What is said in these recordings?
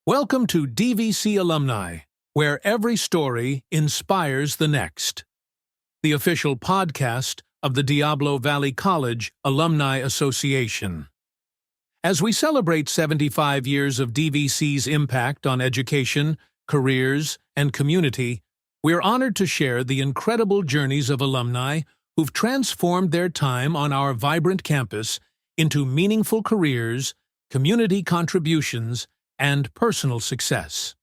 Welcome to DVC Alumni, where every story inspires the next. The official podcast of the Diablo Valley College Alumni Association. As we celebrate 75 years of DVC's impact on education, careers, and community, we're honored to share the incredible journeys of alumni who've transformed their time on our vibrant campus into meaningful careers, community contributions, and personal success.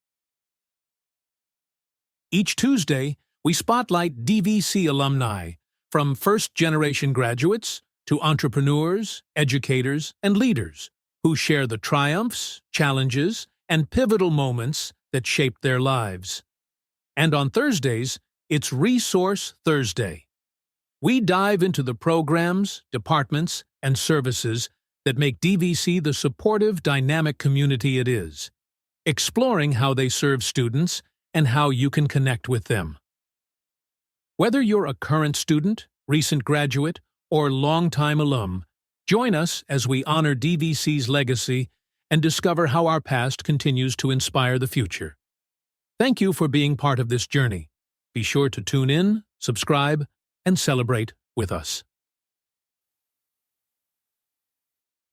Each Tuesday, we spotlight DVC alumni, from first-generation graduates to entrepreneurs, educators, and leaders who share the triumphs, challenges, and pivotal moments that shaped their lives. And on Thursdays, it's Resource Thursday. We dive into the programs, departments, and services that make DVC the supportive, dynamic community it is, exploring how they serve students and how you can connect with them. Whether you're a current student, recent graduate, or longtime alum, join us as we honor DVC's legacy and discover how our past continues to inspire the future. Thank you for being part of this journey. Be sure to tune in, subscribe, and celebrate with us.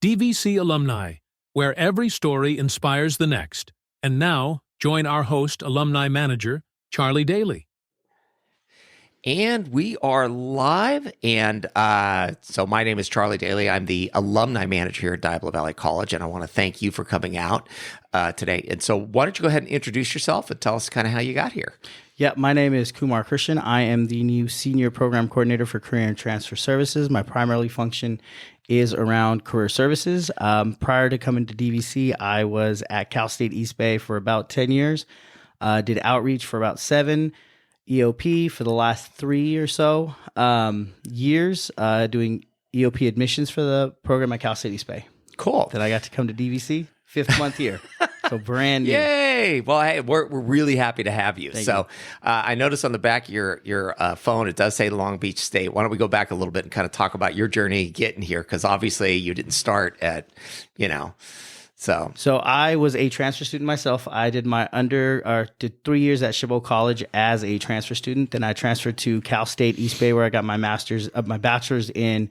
DVC Alumni, where every story inspires the next. And now, join our host, Alumni Manager, Charley Daly. And we are live, and so my name is Charley Daly. I'm the Alumni Manager here at Diablo Valley College, and I want to thank you for coming out today. And so why don't you go ahead and introduce yourself and tell us kind of how you got here? Yeah, my name is Kumar Krisham. I am the new Senior Program Coordinator for Career and Transfer Services. My primary function is around career services. Prior to coming to DVC, I was at Cal State East Bay for about 10 years, did outreach for about 7, EOP for the last 3 or so years, doing EOP admissions for the program at Cal State East Bay. Cool. Then I got to come to DVC, 5th month here. So brand new. Yay! Well, hey, we're really happy to have you. Thank you. I noticed on the back of your phone, it does say Long Beach State. Why don't we go back a little bit and kind of talk about your journey getting here? Because obviously you didn't start at, So I was a transfer student myself. I did did 3 years at Chabot College as a transfer student. Then I transferred to Cal State East Bay, where I got my bachelor's in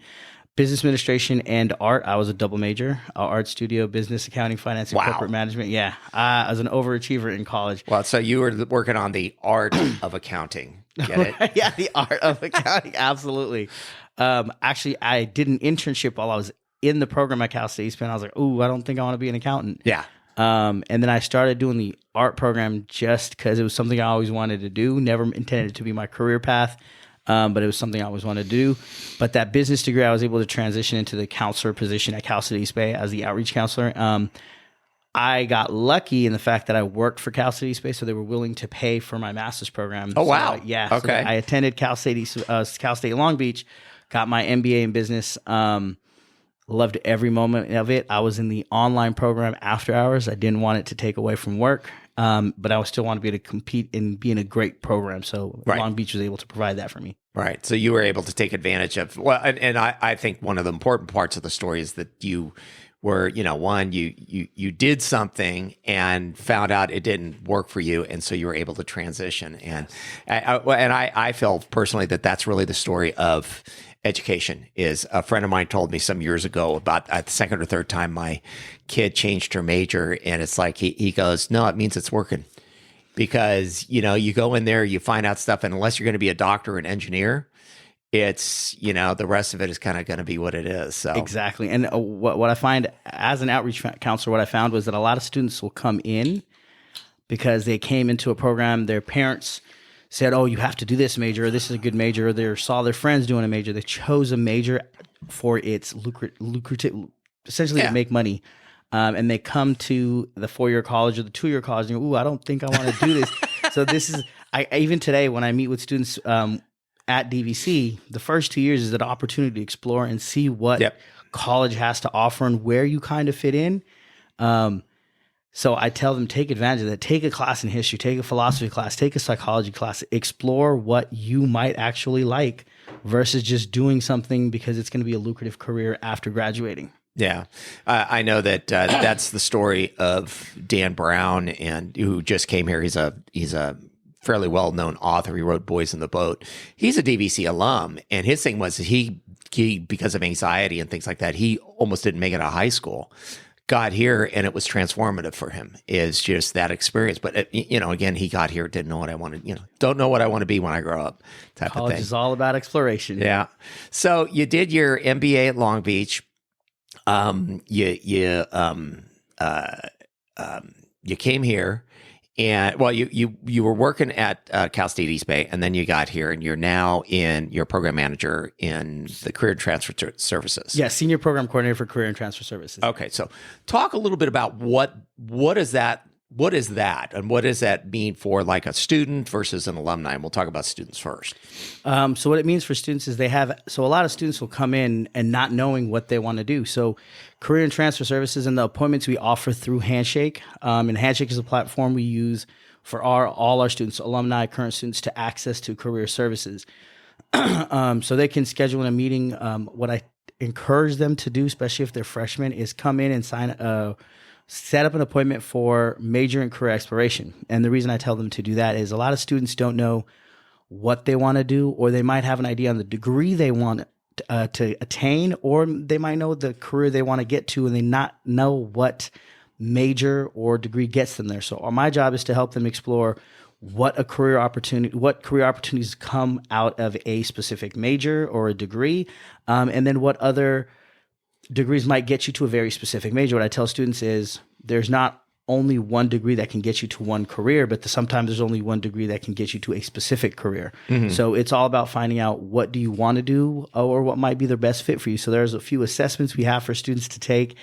business administration and art. I was a double major, art studio, business, accounting, finance, and corporate management. Yeah, I was an overachiever in college. Well, so you were working on the art of accounting. Get it? Yeah, the art of accounting. Absolutely. Actually, I did an internship while I was in the program at Cal State East Bay. And I was like, "Ooh, I don't think I want to be an accountant." Yeah. And then I started doing the art program just because it was something I always wanted to do. Never intended it to be my career path. But it was something I always wanted to do. But that business degree, I was able to transition into the counselor position at Cal State East Bay as the outreach counselor. I got lucky in the fact that I worked for Cal State East Bay, so they were willing to pay for my master's program. Oh, wow. So, yeah. Okay. So I attended Cal State Long Beach, got my MBA in business. Loved every moment of it. I was in the online program after hours. I didn't want it to take away from work. But I still want to be able to compete and be in a great program. So Right. Long Beach was able to provide that for me. Right. So you were able to take advantage of, well, and I think one of the important parts of the story is that you were, you did something and found out it didn't work for you. And so you were able to transition. And I feel personally that that's really the story of education. Is a friend of mine told me some years ago about the second or third time my kid changed her major, and it's like he goes, "No, it means it's working." Because, you go in there, you find out stuff, and unless you're going to be a doctor or an engineer, it's, the rest of it is kind of going to be what it is. So Exactly. And what I find as an outreach counselor, what I found was that a lot of students will come in because they came into a program, their parents said, "Oh, you have to do this major, or this is a good major," or they saw their friends doing a major. They chose a major for its lucrative, essentially to make money. And they come to the 4-year college or the 2-year college and go, "Ooh, I don't think I want to do this." So this is, even today when I meet with students at DVC, the first 2 years is an opportunity to explore and see what college has to offer and where you kind of fit in. So I tell them, take advantage of that. Take a class in history, take a philosophy class, take a psychology class, explore what you might actually like versus just doing something because it's going to be a lucrative career after graduating. Yeah, I know that that's the story of Dan Brown, and who just came here. He's a fairly well known author. He wrote Boys in the Boat. He's a DVC alum, and his thing was he because of anxiety and things like that, he almost didn't make it out of high school. Got here, and it was transformative for him. Is just that experience. But again, he got here, didn't know what I wanted. Don't know what I want to be when I grow up. Type College of thing. is all about exploration. Yeah. So you did your MBA at Long Beach. You came here, and you were working at Cal State East Bay, and then you got here, and you're now in your program manager in the Career and Transfer Services. Yeah, senior program coordinator for Career and Transfer Services. Okay, so talk a little bit about what is that, and what does that mean for like a student versus an alumni? And we'll talk about students first. So what it means for students is a lot of students will come in and not knowing what they want to do. So Career and Transfer Services and the appointments we offer through Handshake. And Handshake is a platform we use for all our students, alumni, current students, to access to career services. So they can schedule a meeting. What I encourage them to do, especially if they're freshmen, is come in and set up an appointment for major and career exploration. And the reason I tell them to do that is a lot of students don't know what they want to do, or they might have an idea on the degree they want to attain, or they might know the career they want to get to and they not know what major or degree gets them there. So my job is to help them explore what career opportunities come out of a specific major or a degree, and then what other degrees might get you to a very specific major. What I tell students is there's not only one degree that can get you to one career, but sometimes there's only one degree that can get you to a specific career. Mm-hmm. So it's all about finding out what do you want to do or what might be the best fit for you. So there's a few assessments we have for students to take.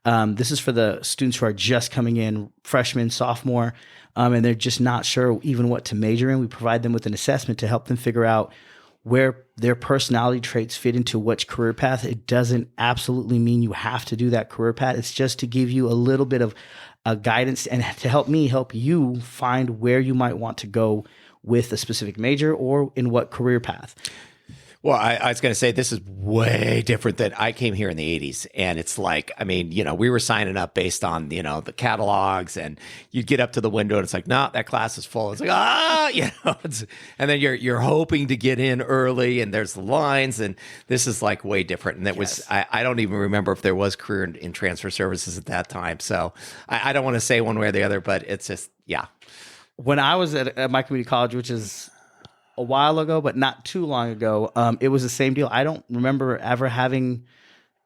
This is for the students who are just coming in, freshman, sophomore, and they're just not sure even what to major in. We provide them with an assessment to help them figure out where their personality traits fit into which career path. It doesn't absolutely mean you have to do that career path. It's just to give you a little bit of guidance and to help you find where you might want to go with a specific major or in what career path. Well, I was going to say this is way different than I came here in the 80s. And it's like, we were signing up based on, the catalogs, and you'd get up to the window and it's like, no, that class is full. It's like, and then you're hoping to get in early and there's the lines, and this is like way different. And that was, I don't even remember if there was career in transfer services at that time. So I don't want to say one way or the other, but it's just, yeah. When I was at my community college, which is a while ago, but not too long ago, it was the same deal. I don't remember ever having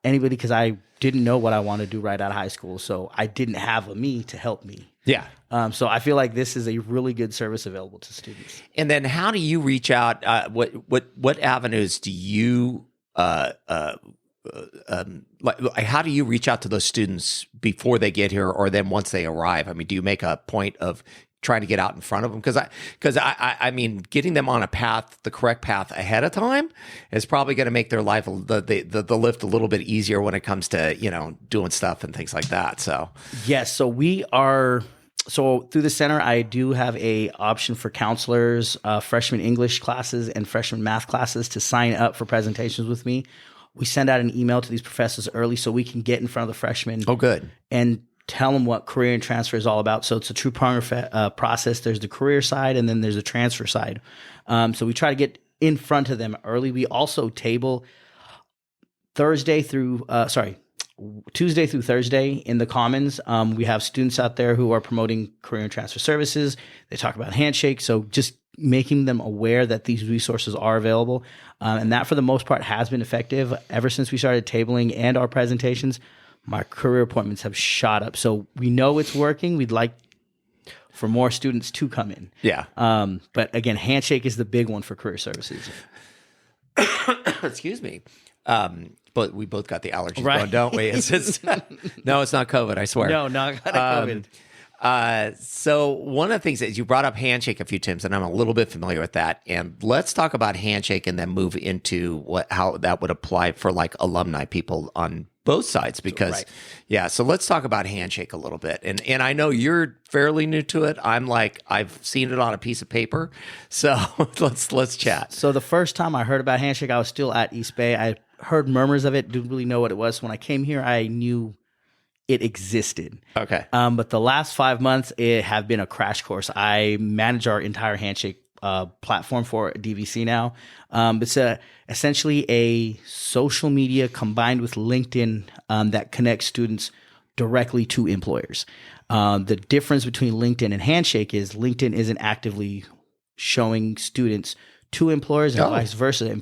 anybody, because I didn't know what I wanted to do right out of high school. So I didn't have me to help me. Yeah. So I feel like this is a really good service available to students. And then how do you reach out? What avenues do you, how do you reach out to those students before they get here, or then once they arrive? Do you make a point of trying to get out in front of them? Because I mean, getting them on the correct path ahead of time is probably going to make their life, the lift a little bit easier when it comes to, doing stuff and things like that. So, yes. So through the center, I do have a option for counselors, freshman English classes and freshman math classes to sign up for presentations with me. We send out an email to these professors early so we can get in front of the freshmen. Oh, good. And tell them what career and transfer is all about. So it's a two-pronged process. There's the career side, and then there's the transfer side. So we try to get in front of them early. We also table Tuesday through Thursday in the Commons. We have students out there who are promoting career and transfer services. They talk about Handshake. So just making them aware that these resources are available. And that, for the most part, has been effective. Ever since we started tabling and our presentations, my career appointments have shot up. So we know it's working. We'd like for more students to come in. Yeah. But again, Handshake is the big one for career services. Excuse me. But we both got the allergies Right. going, don't we? No, it's not COVID, I swear. No, not COVID. So one of the things is you brought up Handshake a few times, and I'm a little bit familiar with that. And let's talk about Handshake and then move into how that would apply for like alumni people on both sides, because Right. Yeah. So let's talk about Handshake a little bit. And I know you're fairly new to it. I'm like, I've seen it on a piece of paper. So let's chat. So the first time I heard about Handshake, I was still at East Bay. heard murmurs of it, didn't really know what it was. When I came here, I knew it existed. Okay. But the last 5 months, it have been a crash course. I manage our entire Handshake platform for DVC now. It's essentially a social media combined with LinkedIn that connects students directly to employers. The difference between LinkedIn and Handshake is LinkedIn isn't actively showing students to employers and vice versa.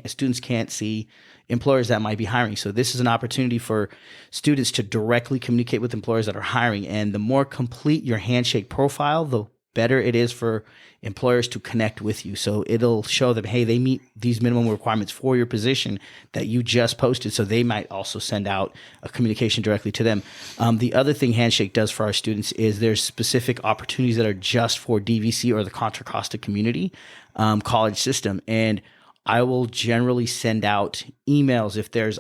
Students can't see employers that might be hiring. So this is an opportunity for students to directly communicate with employers that are hiring. And the more complete your Handshake profile, the better it is for employers to connect with you. So it'll show them, hey, they meet these minimum requirements for your position that you just posted. So they might also send out a communication directly to them. The other thing Handshake does for our students is there's specific opportunities that are just for DVC or the Contra Costa community college system. And I will generally send out emails if there's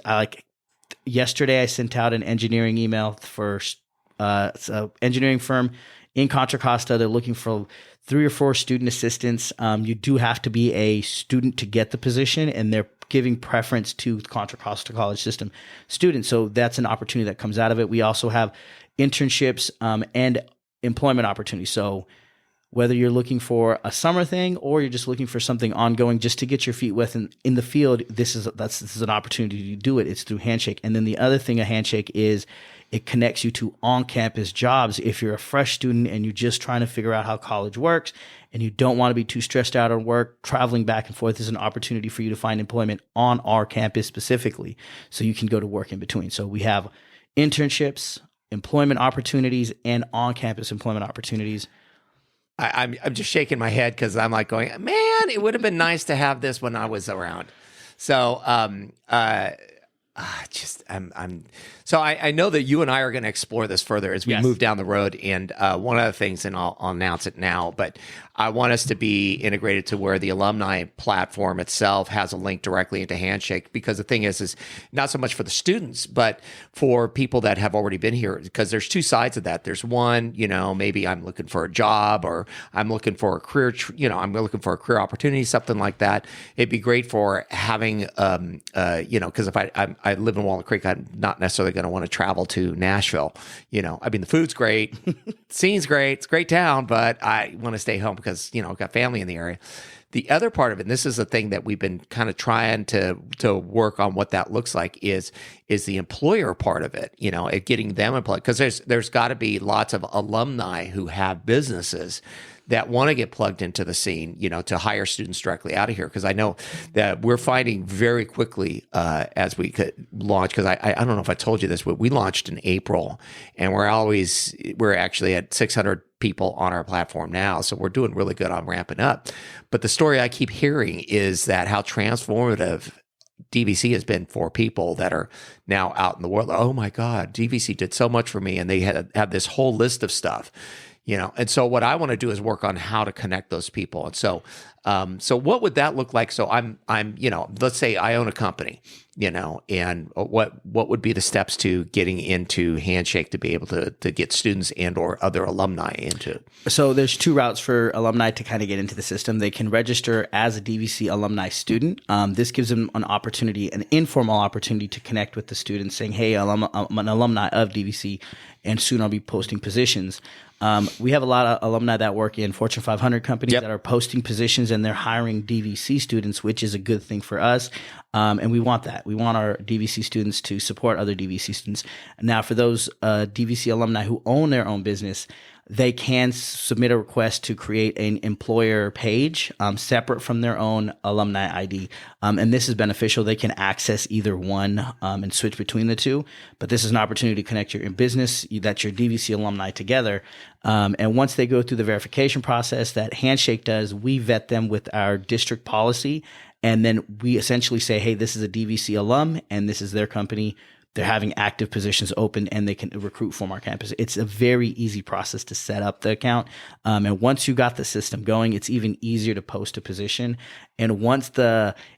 yesterday I sent out an engineering email for it's an engineering firm in Contra Costa. They're looking for 3 or 4 student assistants. You do have to be a student to get the position, and they're giving preference to Contra Costa College system students. So that's an opportunity that comes out of it. We also have internships and employment opportunities. So whether you're looking for a summer thing or you're just looking for something ongoing just to get your feet wet in the field, this is an opportunity to do it. It's through Handshake. And then the other thing a Handshake is it connects you to on-campus jobs. If you're a fresh student and you're just trying to figure out how college works and you don't want to be too stressed out on work, traveling back and forth is an opportunity for you to find employment on our campus specifically, so you can go to work in between. So we have internships, employment opportunities, and on-campus employment opportunities. I'm just shaking my head because I'm like going, man, it would have been nice to have this when I was around. So, So I know that you and I are going to explore this further as we move down the road. And one of the things, and I'll announce it now, but I want us to be integrated to where the alumni platform itself has a link directly into Handshake, because the thing is not so much for the students, but for people that have already been here, because there's 2 sides of that. There's one, maybe I'm looking for a job, or I'm looking for a career, I'm looking for a career opportunity, something like that. It'd be great for having, because if I live in Walnut Creek, I'm not necessarily going to want to travel to Nashville. The food's great, scene's great, it's a great town, but I want to stay home because, I've got family in the area. The other part of it, and this is the thing that we've been kind of trying to work on what that looks like, is the employer part of it, at getting them employed. Because there's got to be lots of alumni who have businesses that want to get plugged into the scene, to hire students directly out of here. Because I know that we're finding very quickly as we could launch, because I don't know if I told you this, but we launched in April, and we're actually at 600 people on our platform now. So we're doing really good on ramping up. But the story I keep hearing is that how transformative DVC has been for people that are now out in the world. Oh my God, DVC did so much for me. And they have this whole list of stuff. And so what I want to do is work on how to connect those people. And so, so what would that look like? So I'm, let's say I own a company, and what would be the steps to getting into Handshake to be able to get students and or other alumni into? So there's 2 routes for alumni to kind of get into the system. They can register as a DVC alumni student. This gives them an informal opportunity to connect with the students, saying, hey, I'm an alumni of DVC, and soon I'll be posting positions. We have a lot of alumni that work in Fortune 500 companies that are posting positions, and they're hiring DVC students, which is a good thing for us. And we want that. We want our DVC students to support other DVC students. Now, for those DVC alumni who own their own business, they can submit a request to create an employer page separate from their own alumni ID. And this is beneficial. They can access either one and switch between the 2. But this is an opportunity to connect your business, that's your DVC alumni, together. And once they go through the verification process that Handshake does, we vet them with our district policy. And then we essentially say, hey, this is a DVC alum and this is their company. They're having active positions open and they can recruit from our campus. It's a very easy process to set up the account. And once you got the system going, it's even easier to post a position. And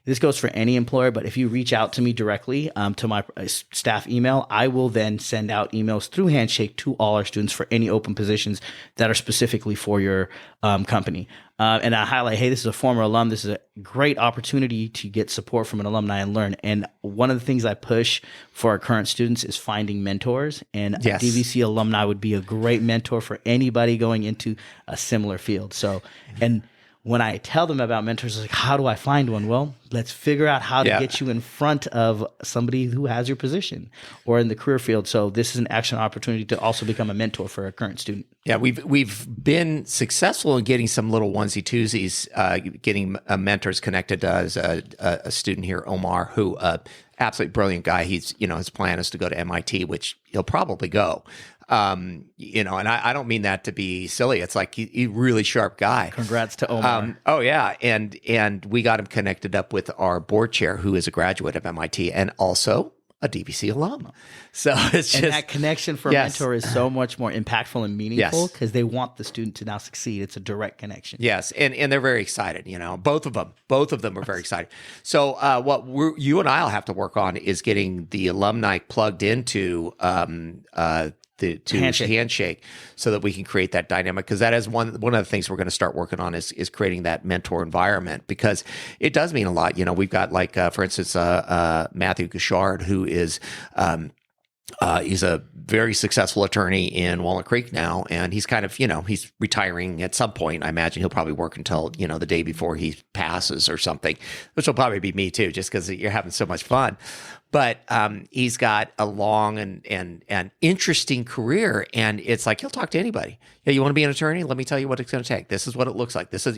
this goes for any employer, but if you reach out to me directly to my staff email, I will then send out emails through Handshake to all our students for any open positions that are specifically for your company. And I highlight, hey, this is a former alum. This is a great opportunity to get support from an alumni and learn. And one of the things I push for our current students is finding mentors. And Yes. a DVC alumni would be a great mentor for anybody going into a similar field. So, and when I tell them about mentors, it's like, how do I find one? Well, let's figure out how to get you in front of somebody who has your position or in the career field. So this is an excellent opportunity to also become a mentor for a current student. Yeah, we've been successful in getting some little onesie twosies, getting mentors connected to us. A student here, Omar, who absolutely brilliant guy. He's his plan is to go to MIT, which he'll probably go. And I don't mean that to be silly. It's like he's really sharp guy. Congrats to Omar. Oh yeah, and we got him connected up with our board chair, who is a graduate of MIT and also a DVC alum. So it's and that connection for a mentor is so much more impactful and meaningful because they want the student to now succeed. It's a direct connection. Yes, and they're very excited. Both of them are very excited. So what you and I'll have to work on is getting the alumni plugged into Handshake so that we can create that dynamic, because that is one of the things we're going to start working on is creating that mentor environment, because it does mean a lot. We've got for instance, Matthew Gouchard, who is he's a very successful attorney in Walnut Creek now, and he's kind of, he's retiring at some point. I imagine he'll probably work until, the day before he passes or something, which will probably be me too, just because you're having so much fun. But he's got a long and interesting career, and it's like he'll talk to anybody. Yeah, you want to be an attorney? Let me tell you what it's going to take. This is what it looks like. This is,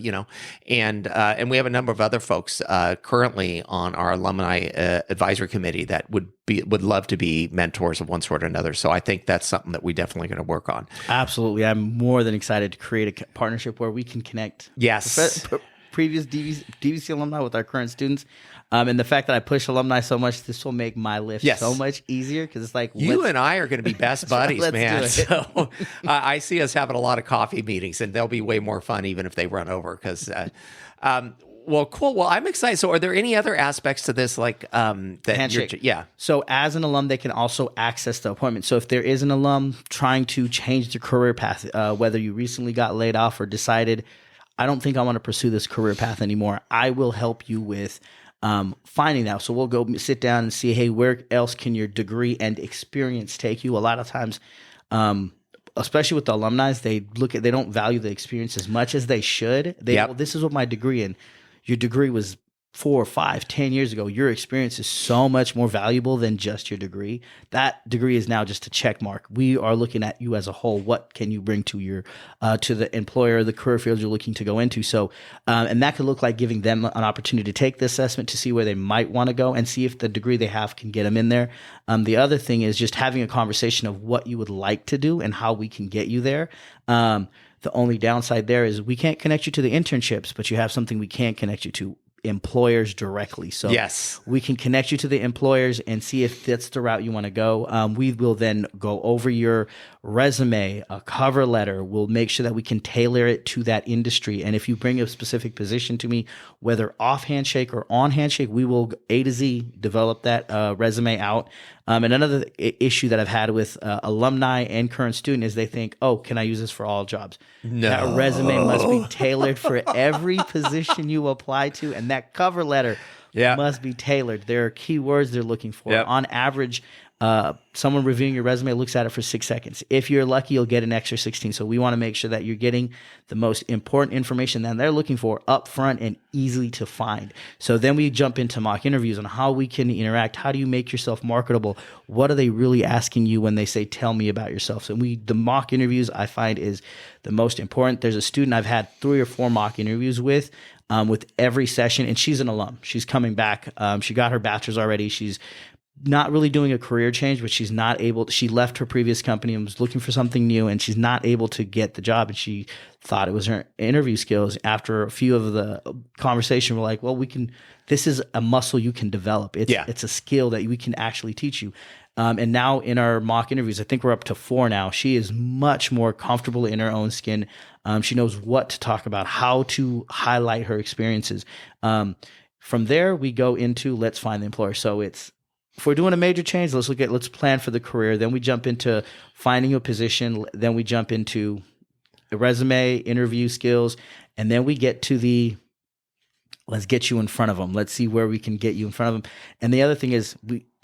and we have a number of other folks currently on our alumni advisory committee that would love to be mentors of one sort or another. So I think that's something that we definitely going to work on. Absolutely, I'm more than excited to create a partnership where we can connect. Yes. Previous DVC alumni with our current students. And the fact that I push alumni so much, this will make my lift so much easier, because it's like you and I are going to be best buddies, man. Do it. So I see us having a lot of coffee meetings, and they'll be way more fun even if they run over. Because, well, cool. Well, I'm excited. So, are there any other aspects to this, like that? Handshake. Yeah. So, as an alum, they can also access the appointment. So, if there is an alum trying to change their career path, whether you recently got laid off or decided, I don't think I want to pursue this career path anymore, I will help you with finding that. So we'll go sit down and see, hey, where else can your degree and experience take you? A lot of times, especially with the alumni, they don't value the experience as much as they should. Well, this is what my degree in. Your degree was 4, 5, 10 years ago. Your experience is so much more valuable than just your degree. That degree is now just a check mark. We are looking at you as a whole. What can you bring to your to the employer, the career field you're looking to go into? So, and that could look like giving them an opportunity to take the assessment to see where they might want to go and see if the degree they have can get them in there. The other thing is just having a conversation of what you would like to do and how we can get you there. The only downside there is we can't connect you to the internships, but you have something we can connect you to: employers directly. So we can connect you to the employers and see if that's the route you want to go. We will then go over your resume, a cover letter. We'll make sure that we can tailor it to that industry. And if you bring a specific position to me, whether off Handshake or on Handshake, we will A to Z develop that resume out. And another issue that I've had with alumni and current student is they think, oh, can I use this for all jobs? No. That resume must be tailored for every position you apply to, and that cover letter must be tailored. There are keywords they're looking for. On average, someone reviewing your resume looks at it for 6 seconds. If you're lucky, you'll get an extra 16. So we want to make sure that you're getting the most important information that they're looking for up front and easily to find. So then we jump into mock interviews on how we can interact. How do you make yourself marketable? What are they really asking you when they say, tell me about yourself? So the mock interviews I find is the most important. There's a student I've had 3 or 4 mock interviews with every session, and she's an alum. She's coming back. She got her bachelor's already. She's not really doing a career change, but she left her previous company and was looking for something new, and she's not able to get the job. And she thought it was her interview skills. After a few of the conversation, we're like, well, this is a muscle you can develop. It's a skill that we can actually teach you. And now in our mock interviews, I think we're up to 4 now. She is much more comfortable in her own skin. She knows what to talk about, how to highlight her experiences. From there, we go into let's find the employer. So if we're doing a major change, let's plan for the career. Then we jump into finding a position. Then we jump into resume, interview skills, and then we get to the let's get you in front of them. Let's see where we can get you in front of them. And the other thing is,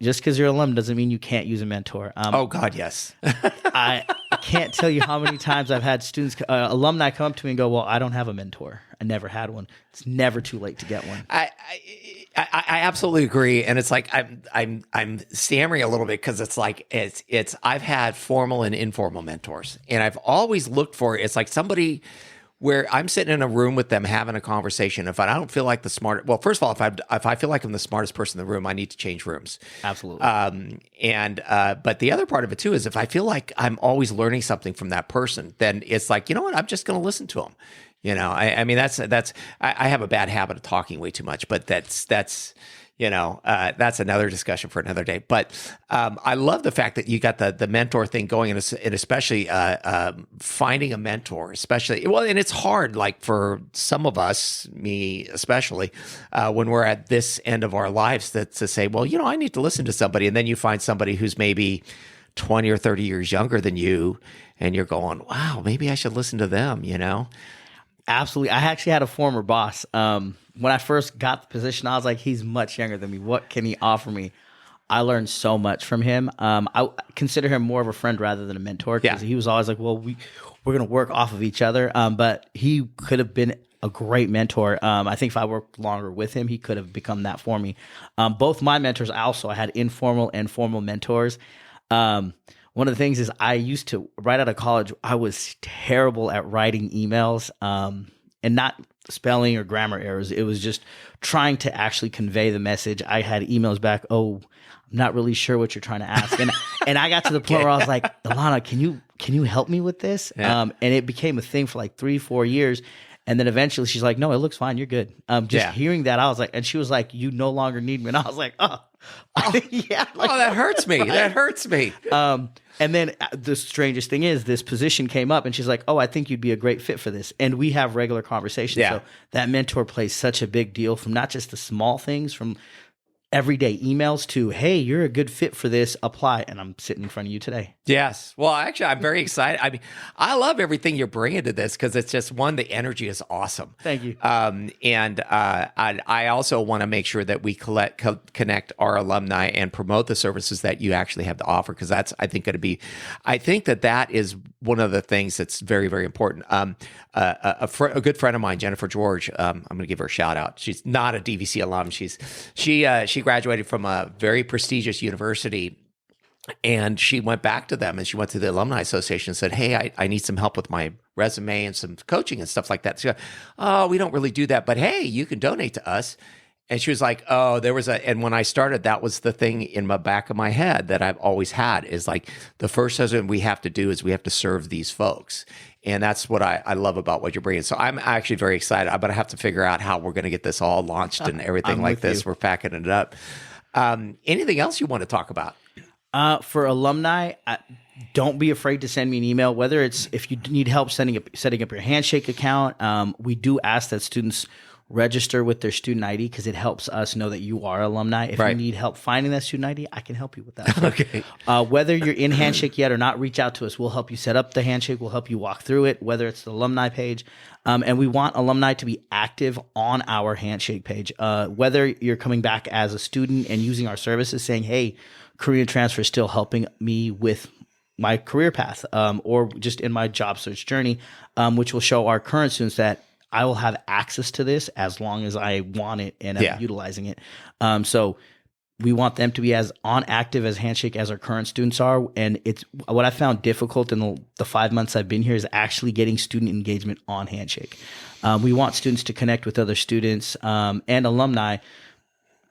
just because you're an alum doesn't mean you can't use a mentor. Oh God, yes. I can't tell you how many times I've had students, alumni come up to me and go, well, I don't have a mentor. I never had one. It's never too late to get one. I absolutely agree, and it's like I'm stammering a little bit because it's like it's I've had formal and informal mentors, and I've always looked for it's like somebody where I'm sitting in a room with them having a conversation. If I don't feel like first of all, if I feel like I'm the smartest person in the room, I need to change rooms. Absolutely. But the other part of it too is if I feel like I'm always learning something from that person, then it's like, you know what, I'm just going to listen to them. You know, I mean, that's I have a bad habit of talking way too much, but that's another discussion for another day. But I love the fact that you got the mentor thing going, and especially finding a mentor, and it's hard, like for some of us, me especially, when we're at this end of our lives, to say, well, you know, I need to listen to somebody, and then you find somebody who's maybe 20 or 30 years younger than you, and you're going, wow, maybe I should listen to them, you know? Absolutely. I actually had a former boss. When I first got the position, I was like, he's much younger than me. What can he offer me? I learned so much from him. I consider him more of a friend rather than a mentor, because he was always like, well, we're going to work off of each other. But he could have been a great mentor. I think if I worked longer with him, he could have become that for me. Both my mentors, I had informal and formal mentors. One of the things is I used to, right out of college, I was terrible at writing emails, and not spelling or grammar errors. It was just trying to actually convey the message. I had emails back, oh, I'm not really sure what you're trying to ask. And I got to the point where I was like, Ilana, can you help me with this? Yeah. And it became a thing for like 3-4 years. And then eventually she's like, no, it looks fine. You're good. Hearing that, I was like, and she was like, you no longer need me. And I was like, yeah. Like, that hurts me. That hurts me. And then the strangest thing is this position came up and she's like, oh, I think you'd be a great fit for this. And we have regular conversations. Yeah. So that mentor plays such a big deal, from not just the small things, from everyday emails to, hey, you're a good fit for this, apply. And I'm sitting in front of you today. Yes. Well, actually, I'm very excited. I mean, I love everything you're bringing to this, because it's just, one, the energy is awesome. Thank you. And I also want to make sure that we connect our alumni and promote the services that you actually have to offer, because that's, I think, going to be, I think that is one of the things that's very, very important. A good friend of mine, Jennifer George, I'm going to give her a shout out. She's not a DVC alum. She graduated from a very prestigious university, and she went back to them, and she went to the Alumni Association and said, hey, I need some help with my resume and some coaching and stuff like that. So, oh, we don't really do that, but hey, you can donate to us. And she was like, oh, and when I started, that was the thing in the back of my head that I've always had, is like, the first thing we have to do is we have to serve these folks. And that's what I love about what you're bringing. So I'm actually very excited. I'm going to have to figure out how we're going to get this all launched and everything like this. We're packing it up. Anything else you want to talk about? For alumni, don't be afraid to send me an email, whether it's if you need help setting up your Handshake account. We do ask that students register with their student ID, because it helps us know that you are alumni. If you need help finding that student ID, I can help you with that. Okay. Whether you're in Handshake yet or not, reach out to us. We'll help you set up the Handshake. We'll help you walk through it, whether it's the alumni page. And we want alumni to be active on our Handshake page. Whether you're coming back as a student and using our services, saying, hey, career transfer is still helping me with my career path, or just in my job search journey, which will show our current students that I will have access to this as long as I want it and I'm utilizing it. So we want them to be as on active as Handshake as our current students are. And it's what I found difficult in the 5 months I've been here is actually getting student engagement on Handshake. We want students to connect with other students, and alumni.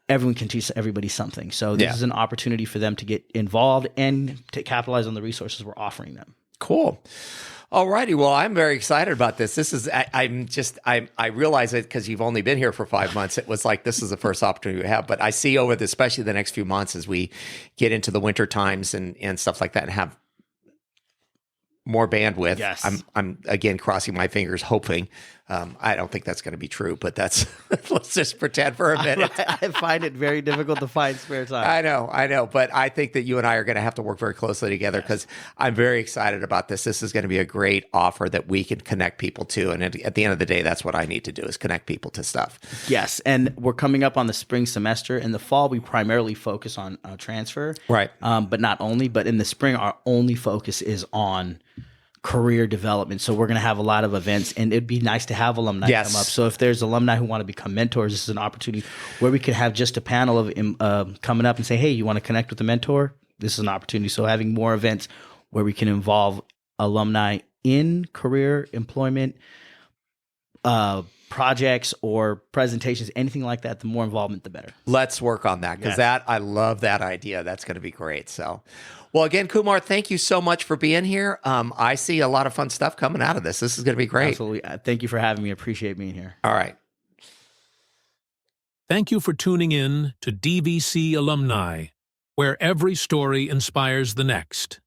Everyone can teach everybody something. So this is an opportunity for them to get involved and to capitalize on the resources we're offering them. Cool. All righty. Well, I'm very excited about this. This is, I realize it because you've only been here for 5 months. It was like, this is the first opportunity we have, but I see over especially the next few months as we get into the winter times and stuff like that, and have more bandwidth. Yes. I'm again crossing my fingers, hoping. I don't think that's going to be true, but that's let's just pretend for a minute. I find it very difficult to find spare time. I know, but I think that you and I are going to have to work very closely together because I'm very excited about this. This is going to be a great offer that we can connect people to, and at the end of the day, that's what I need to do is connect people to stuff. Yes, and we're coming up on the spring semester. In the fall, we primarily focus on transfer, Right? But not only. But in the spring, our only focus is on career development. So we're going to have a lot of events, and it'd be nice to have alumni Yes. come up. So if there's alumni who want to become mentors, this is an opportunity where we could have just a panel of coming up and say, hey, you want to connect with a mentor? This is an opportunity. So having more events where we can involve alumni in career employment, projects or presentations, anything like that, the more involvement, the better. Let's work on that because I love that idea. That's going to be great. So, well, again, Kumar, thank you so much for being here. I see a lot of fun stuff coming out of this. This is going to be great. Absolutely. Thank you for having me. I appreciate being here. All right. Thank you for tuning in to DVC Alumni, where every story inspires the next.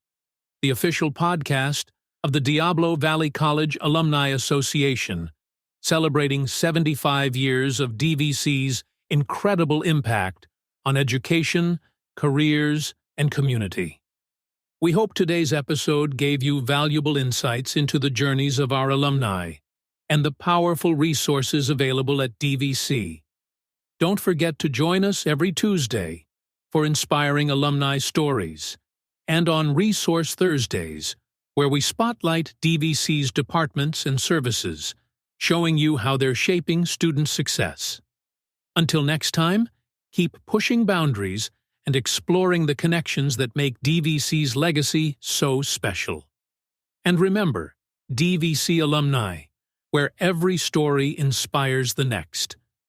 The official podcast of the Diablo Valley College Alumni Association, celebrating 75 years of DVC's incredible impact on education, careers, and community. We hope today's episode gave you valuable insights into the journeys of our alumni and the powerful resources available at DVC. Don't forget to join us every Tuesday for inspiring alumni stories and on Resource Thursdays, where we spotlight DVC's departments and services, showing you how they're shaping student success. Until next time, keep pushing boundaries and exploring the connections that make DVC's legacy so special. And remember, DVC Alumni, where every story inspires the next.